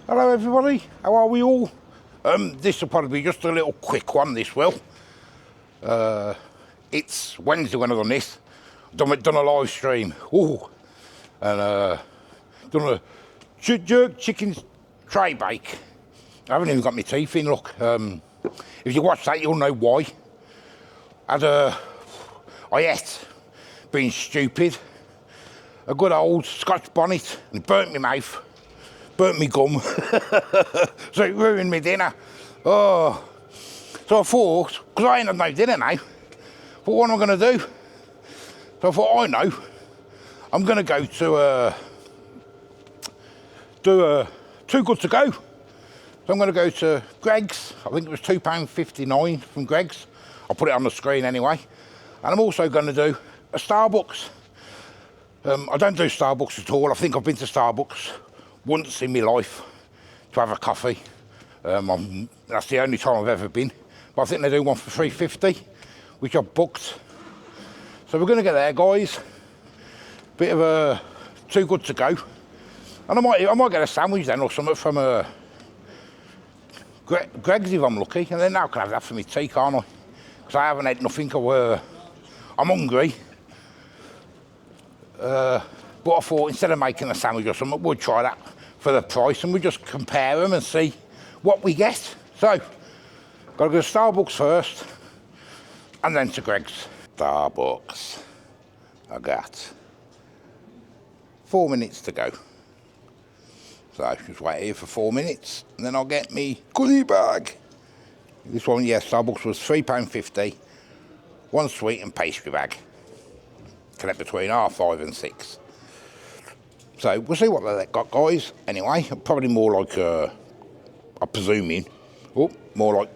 Hello everybody, how are we all? This will probably be just a little quick one, this will. It's Wednesday when I've done this. Done a live stream. Ooh. And done a jerk chicken tray bake. I haven't even got my teeth in, look. If you watch that, you'll know why. I ate, being stupid, a good old Scotch bonnet and it burnt my mouth. Burnt me gum, so it ruined my dinner. Oh, so I thought, because I ain't had no dinner now, but what am I going to do? So I thought, I know, I'm going to go to Too Good To Go. So I'm going to go to Greggs. I think it was £2.59 from Greggs. I'll put it on the screen anyway. And I'm also going to do a Starbucks. I don't do Starbucks at all. I think I've been to Starbucks once in my life to have a coffee. That's the only time I've ever been. But I think they do one for $3.50, which I've booked. So we're going to get there, guys. Bit of a Too Good To Go. And I might get a sandwich then or something from Greggs if I'm lucky. And then now I can have that for my tea, can't I? Because I haven't had nothing. I'm hungry. But I thought instead of making a sandwich or something, we'll try that for the price and we'll just compare them and see what we get. So, got to go to Starbucks first and then to Greggs. Starbucks. I got 4 minutes to go. So, just wait here for 4 minutes and then I'll get me goodie bag. This one, yeah, Starbucks was £3.50, one sweet and pastry bag. Collect between 5:30 and 6. So we'll see what they got, guys. Anyway, probably more like, I'm presuming, more like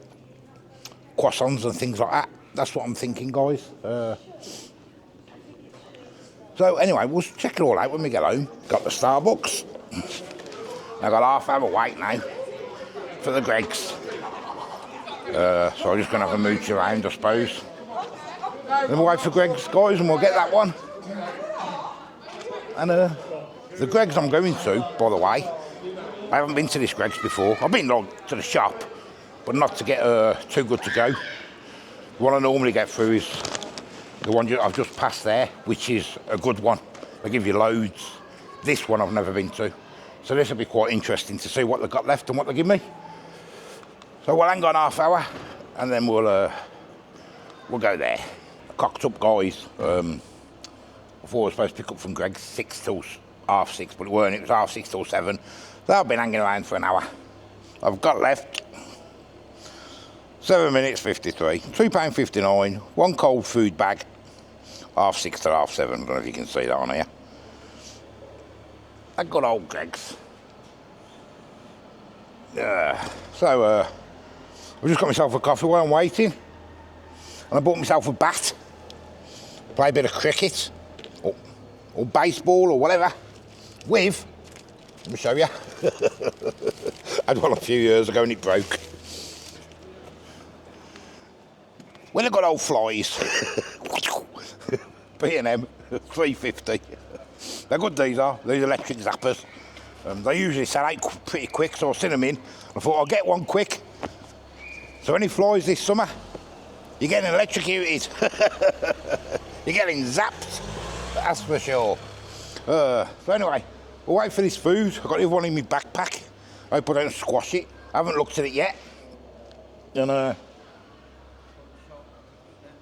croissants and things like that. That's what I'm thinking, guys. So anyway, we'll check it all out when we get home. Got the Starbucks. I've got half hour wait now for the Greggs. So I'm just going to have a mooch around, I suppose. Then we'll wait for Greggs, guys, and we'll get that one. And the Greggs I'm going to, by the way, I haven't been to this Greggs before. I've been to the shop, but not to get Too Good To Go. The one I normally get through is the one I've just passed there, which is a good one. They give you loads. This one I've never been to. So this will be quite interesting to see what they've got left and what they give me. So we'll hang on half hour, and then we'll go there. Cocked up, guys. I thought I was supposed to pick up from Greggs 6 till 6:30, but it weren't. It was 6:30 till 7. So I've been hanging around for an hour. I've got left 7 minutes 53, £2.59, one cold food bag, 6:30 to 7:30. I don't know if you can see that on here. A good old Greggs. So I've just got myself a coffee while I'm waiting, and I bought myself a bat. Play a bit of cricket, or baseball, or whatever, with, let me show you, I had one a few years ago and it broke. Well, they've got old flies, B&M, $3.50. They're good, these electric zappers. They usually sell out pretty quick, so I've seen them in. I thought I'll get one quick. So any flies this summer, you're getting electrocuted. You're getting zapped, that's for sure. So anyway, we'll wait for this food. I've got the other one in my backpack. I hope I don't squash it. I haven't looked at it yet. And then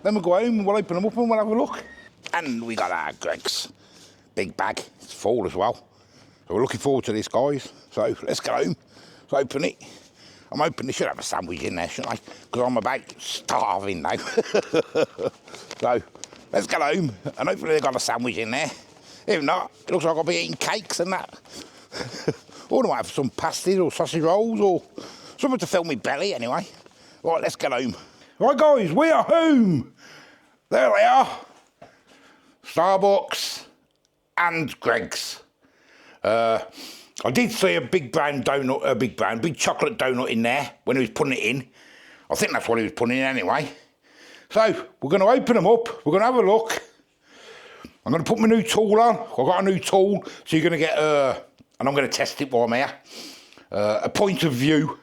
we'll go home and we'll open them up and we'll have a look. And we got our Greggs. Big bag, it's full as well. So we're looking forward to this, guys. So let's go home. Let's open it. I'm hoping they should have a sandwich in there, shouldn't I? Because I'm about starving now. So let's get home, and hopefully they've got a sandwich in there. If not, it looks like I'll be eating cakes and that. Or I might have some pasties or sausage rolls or something to fill my belly anyway. Right, let's get home. Right, guys, we are home. There they are. Starbucks and Greggs. I did see a big chocolate donut in there when he was putting it in. I think that's what he was putting in anyway. So, we're going to open them up, we're going to have a look. I'm going to put my new tool on. I've got a new tool, so you're going to get, and I'm going to test it while I'm here. a point of view.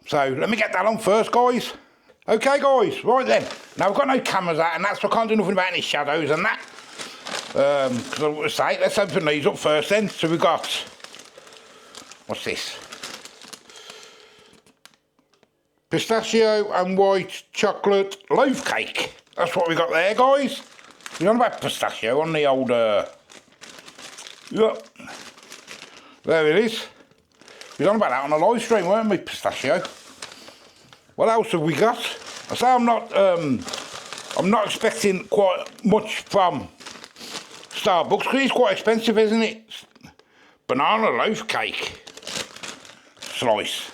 So let me get that on first, guys. Okay, guys, right then. Now, I've got no cameras out and that, so I can't do nothing about any shadows and that. Because I was going to say, let's open these up first then. So we've got, what's this? Pistachio and white chocolate loaf cake. That's what we got there, guys. We're on about pistachio on the old, yep. There it is. We were on about that on a live stream, weren't we, pistachio? What else have we got? I say I'm not expecting quite much from Starbucks because it's quite expensive, isn't it? Banana loaf cake slice.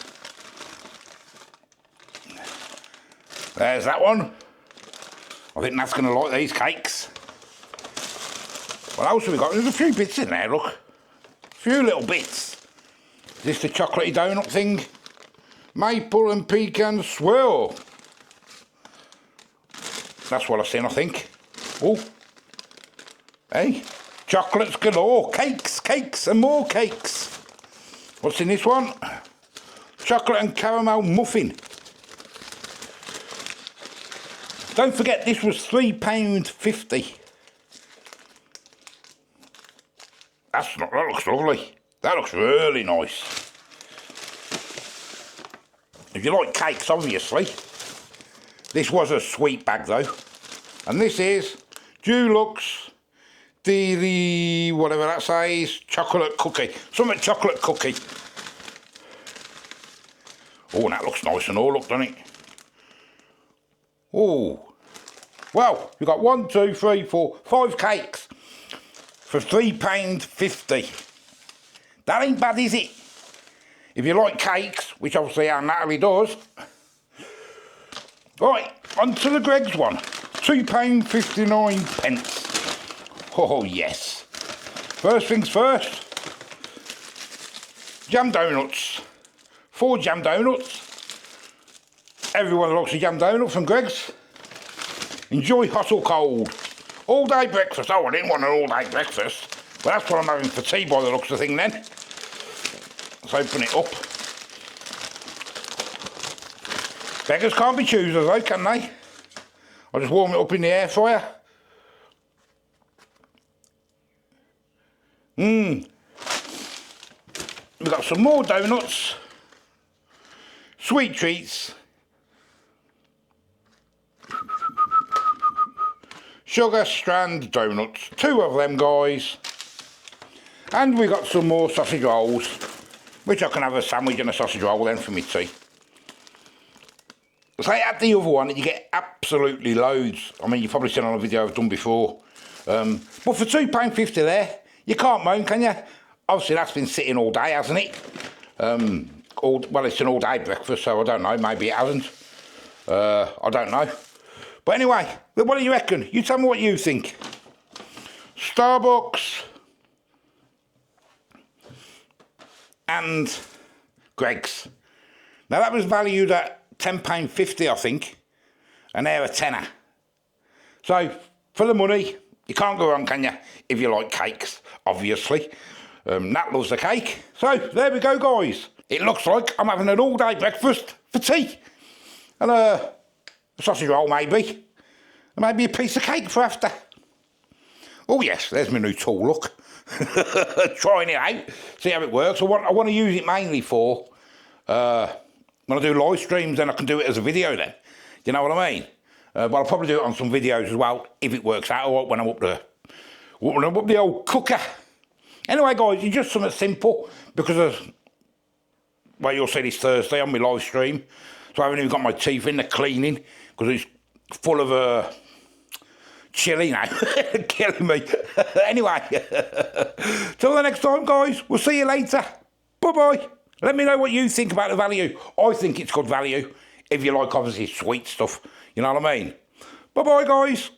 There's that one. I think that's going to like these cakes. What else have we got? There's a few bits in there, look. A few little bits. Is this the chocolatey donut thing? Maple and pecan swirl. That's what I've seen, I think. Oh. Hey. Chocolates galore. Cakes and more cakes. What's in this one? Chocolate and caramel muffin. Don't forget, this was £3.50. That looks lovely. That looks really nice. If you like cakes, obviously. This was a sweet bag, though. And this is Dulux, whatever that says, chocolate cookie. Something chocolate cookie. Oh, that looks nice and all, look, doesn't it? Oh. Well, we've got 1, 2, 3, 4, 5 cakes for £3.50. That ain't bad, is it? If you like cakes, which obviously our Natalie does. Right, on to the Greggs one. £2.59. Oh, yes. First things first. Jam donuts. 4 jam donuts. Everyone likes a jam donut from Greggs. Enjoy hot or cold. All day breakfast. Oh, I didn't want an all day breakfast. But that's what I'm having for tea by the looks of the thing then. Let's open it up. Beggars can't be choosers though, can they? I'll just warm it up in the air fryer. We've got some more donuts. Sweet treats. Sugar strand donuts. 2 of them, guys. And we got some more sausage rolls, which I can have a sandwich and a sausage roll then for me tea. So at the other one, you get absolutely loads. I mean, you've probably seen on a video I've done before. But for £2.50 there, you can't moan, can you? Obviously, that's been sitting all day, hasn't it? Well, it's an all-day breakfast, so I don't know. Maybe it hasn't. I don't know. But anyway, what do you reckon? You tell me what you think. Starbucks and Greggs. Now, that was valued at £10.50, I think, and they're a tenner. So, for the money, you can't go wrong, can you? If you like cakes, obviously. Nat loves the cake. So, there we go, guys. It looks like I'm having an all-day breakfast for tea. And a sausage roll, maybe. And maybe a piece of cake for after. Oh, yes, there's my new tool, look. Trying it out, see how it works. I want to use it mainly for when I do live streams, then I can do it as a video then. You know what I mean? But I'll probably do it on some videos as well, if it works out, or when I'm up the old cooker. Anyway, guys, it's just something simple, because of, well, you'll see this Thursday on my live stream, so I haven't even got my teeth in the cleaning, because it's full of chili now, killing me. Anyway, till the next time, guys, we'll see you later. Bye-bye. Let me know what you think about the value. I think it's good value, if you like, obviously, sweet stuff. You know what I mean? Bye-bye, guys.